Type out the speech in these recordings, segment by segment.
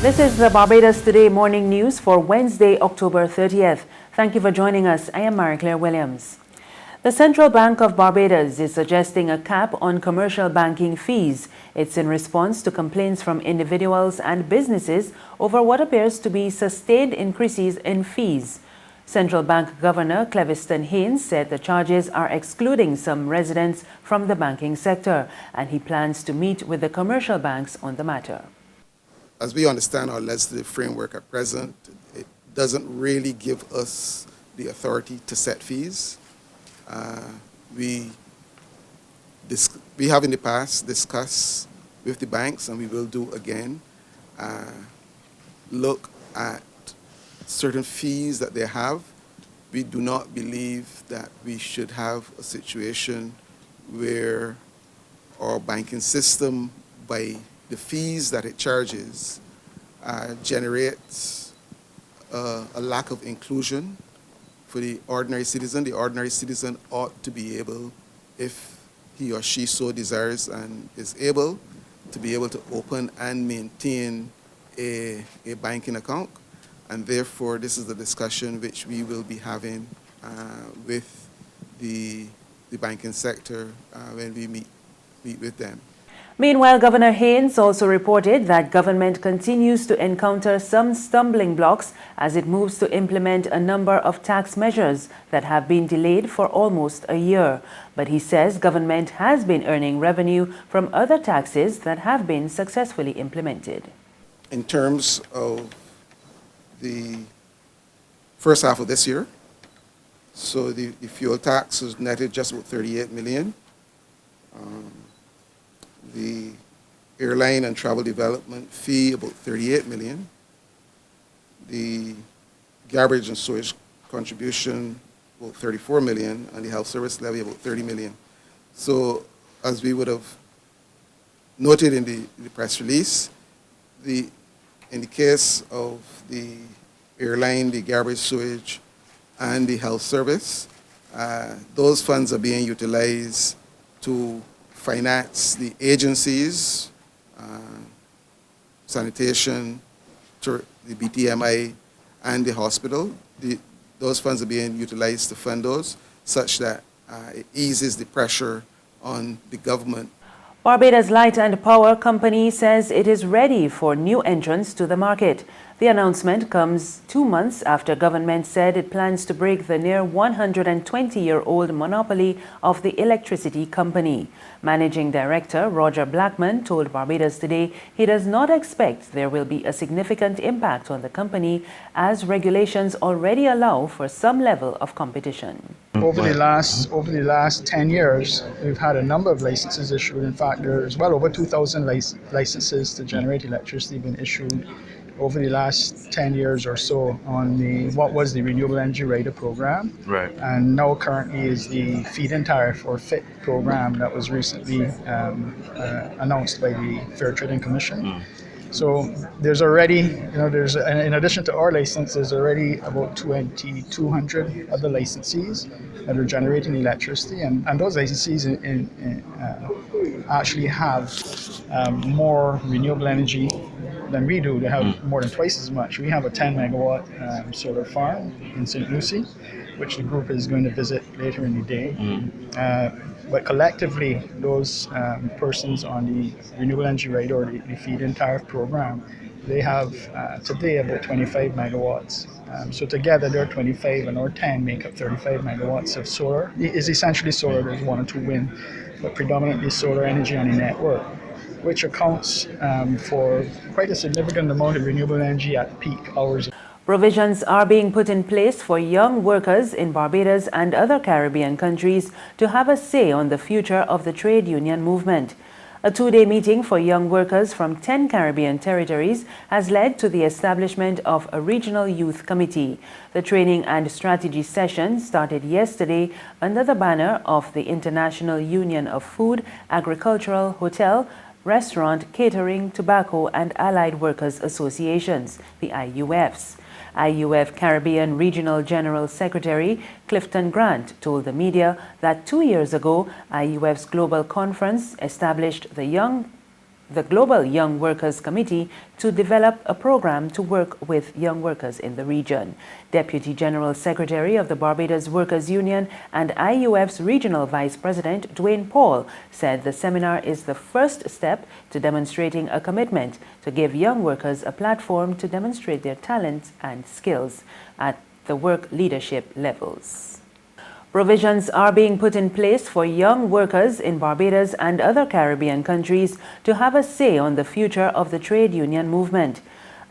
This is the Barbados Today morning news for Wednesday, October 30th. Thank you for joining us. I am Marie-Claire Williams. The Central Bank of Barbados is suggesting a cap on commercial banking fees. It's in response to complaints from individuals and businesses over what appears to be sustained increases in fees. Central Bank Governor Cleviston Haynes said the charges are excluding some residents from the banking sector, and he plans to meet with the commercial banks on the matter. As we understand our legislative framework at present, it doesn't really give us the authority to set fees. We have in the past discussed with the banks, and we will do again, look at certain fees that they have. We do not believe that we should have a situation where our banking system, by the fees that it charges, generates a lack of inclusion for the ordinary citizen. The ordinary citizen ought to be able, if he or she so desires and is able, to be able to open and maintain a banking account. And therefore, this is the discussion which we will be having with the banking sector when we meet with them. Meanwhile, Governor Haynes also reported that government continues to encounter some stumbling blocks as it moves to implement a number of tax measures that have been delayed for almost a year. But he says government has been earning revenue from other taxes that have been successfully implemented. In terms of the first half of this year, so the fuel tax was netted just about 38 million. The airline and travel development fee, about 38 million. The garbage and sewage contribution, about 34 million, and the health service levy, about 30 million. So, as we would have noted in the press release, in the case of the airline, the garbage, sewage, and the health service, those funds are being utilized to finance the agencies, sanitation, the BTMI, and the hospital. Those funds are being utilized to fund those, such that it eases the pressure on the government. Barbados Light Power company says it is ready for new entrants to the market. The announcement comes 2 months after government said it plans to break the near 120-year-old monopoly of the electricity company. Managing Director Roger Blackman told Barbados Today he does not expect there will be a significant impact on the company as regulations already allow for some level of competition. Over the last 10 years, we've had a number of licenses issued. In fact, there's well over 2,000 licenses to generate electricity been issued over the last 10 years or so on what was the Renewable Energy Rider program. Right. And now currently is the feed-in tariff or FIT program that was recently announced by the Fair Trading Commission. So there's already, in addition to our license, there's already about 2,200 other licensees that are generating electricity, and those licensees actually have more renewable energy than we do. They have more than twice as much. We have a 10 megawatt solar farm in St. Lucie, which the group is going to visit later in the day. But collectively, those persons on the Renewable Energy Rider or the feed-in tariff program, they have today about 25 megawatts. So together they're 25 and our 10 make up 35 megawatts of solar. It is essentially solar, there's 1 or 2 wind, but predominantly solar energy on the network, which accounts for quite a significant amount of renewable energy at peak hours. Provisions are being put in place for young workers in Barbados and other Caribbean countries to have a say on the future of the trade union movement. A 2-day meeting for young workers from 10 Caribbean territories has led to the establishment of a regional youth committee. The training and strategy session started yesterday under the banner of the International Union of Food, Agricultural, Hotel, Restaurant, Catering, Tobacco and Allied Workers Associations, the IUFs. IUF Caribbean Regional General Secretary Clifton Grant told the media that 2 years ago, IUF's Global Conference established the Young the Global Young Workers Committee to develop a program to work with young workers in the region. Deputy General Secretary of the Barbados Workers Union and IUF's Regional Vice President Dwayne Paul said the seminar is the first step to demonstrating a commitment to give young workers a platform to demonstrate their talents and skills at the work leadership levels. Provisions are being put in place for young workers in Barbados and other Caribbean countries to have a say on the future of the trade union movement.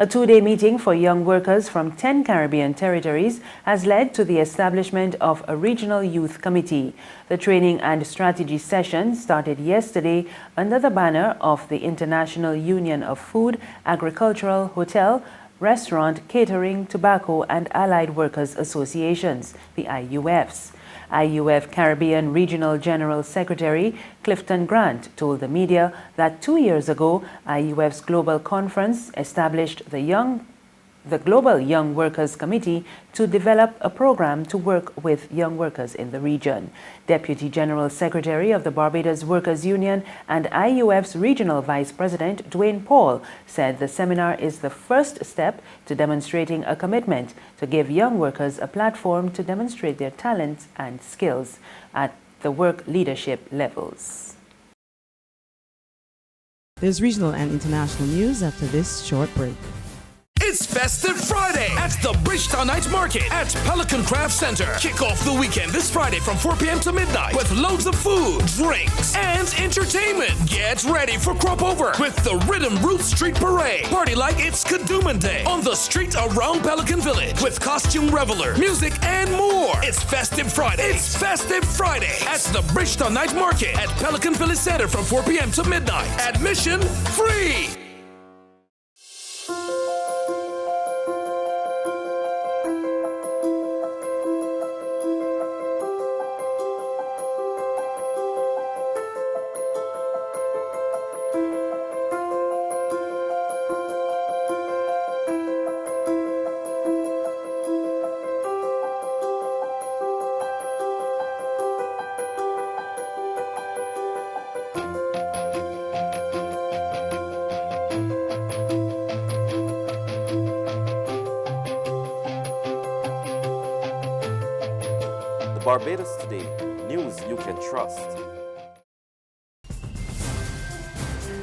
A two-day meeting for young workers from 10 Caribbean territories has led to the establishment of a regional youth committee. The training and strategy session started yesterday under the banner of the International Union of Food, Agricultural, Hotel, Restaurant, Catering, Tobacco and Allied Workers Associations, the IUFs. IUF Caribbean Regional General Secretary Clifton Grant told the media that 2 years ago, IUF's Global Conference established the Global Young Workers Committee to develop a program to work with young workers in the region. Deputy General Secretary of the Barbados Workers Union and IUF's Regional Vice President Dwayne Paul said the seminar is the first step to demonstrating a commitment to give young workers a platform to demonstrate their talents and skills at the work leadership levels. There's regional and international news after this short break. It's Festive Friday at the Bridgetown Night Market at Pelican Craft Center. Kick off the weekend this Friday from 4 p.m. to midnight with loads of food, drinks, and entertainment. Get ready for Crop Over with the Rhythm Roots Street Parade. Party like it's Kadooman Day on the street around Pelican Village with costume reveler, music, and more. It's Festive Friday. It's Festive Friday at the Bridgetown Night Market at Pelican Village Center from 4 p.m. to midnight. Admission free. Barbados Today, news you can trust.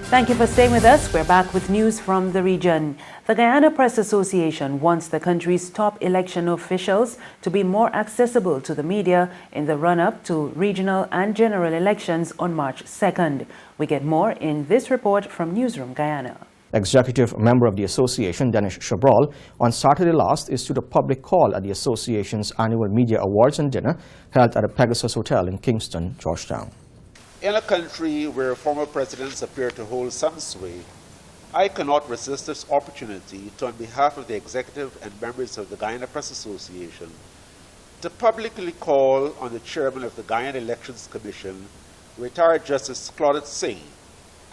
Thank you for staying with us. We're back with news from the region. The Guyana Press Association wants the country's top election officials to be more accessible to the media in the run-up to regional and general elections on March 2nd. We get more in this report from Newsroom Guyana. Executive member of the association, Dennis Chabral, on Saturday last issued a public call at the association's annual media awards and dinner held at a Pegasus Hotel in Kingston, Georgetown. In a country where former presidents appear to hold some sway, I cannot resist this opportunity to, on behalf of the executive and members of the Guyana Press Association, to publicly call on the chairman of the Guyana Elections Commission, retired Justice Claudette Singh,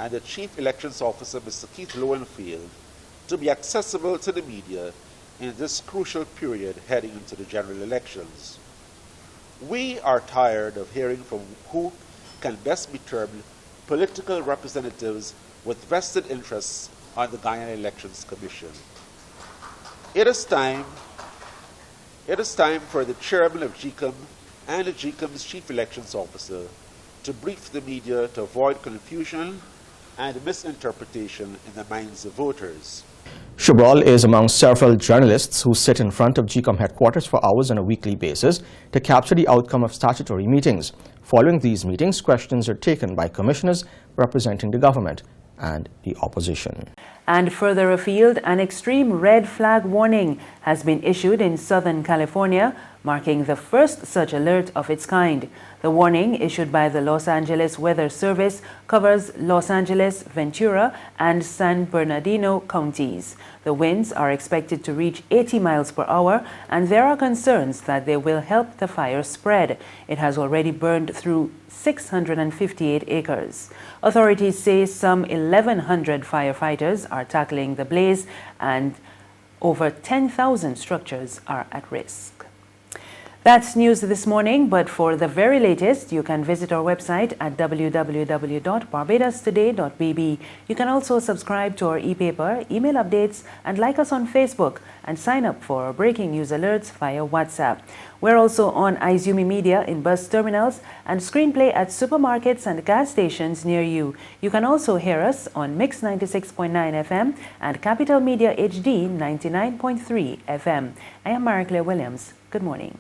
and the Chief Elections Officer, Mr. Keith Lowenfield, to be accessible to the media in this crucial period heading into the general elections. We are tired of hearing from who can best be termed political representatives with vested interests on the Guyana Elections Commission. It is time for the chairman of GECOM and the GECOM's Chief Elections Officer to brief the media to avoid confusion and misinterpretation in the minds of voters. Chabral is among several journalists who sit in front of GECOM headquarters for hours on a weekly basis to capture the outcome of statutory meetings. Following these meetings, questions are taken by commissioners representing the government and the opposition. And further afield, an extreme red flag warning has been issued in Southern California, marking the first such alert of its kind. The warning, issued by the Los Angeles Weather Service, covers Los Angeles, Ventura, and San Bernardino counties. The winds are expected to reach 80 miles per hour, and there are concerns that they will help the fire spread. It has already burned through 658 acres. Authorities say some 1,100 firefighters are tackling the blaze, and over 10,000 structures are at risk. That's news this morning, but for the very latest, you can visit our website at www.barbadostoday.bb. You can also subscribe to our e-paper, email updates, and like us on Facebook, and sign up for our breaking news alerts via WhatsApp. We're also on iZumi Media in bus terminals and Screenplay at supermarkets and gas stations near you. You can also hear us on Mix 96.9 FM and Capital Media HD 99.3 FM. I am Marie Claire Williams. Good morning.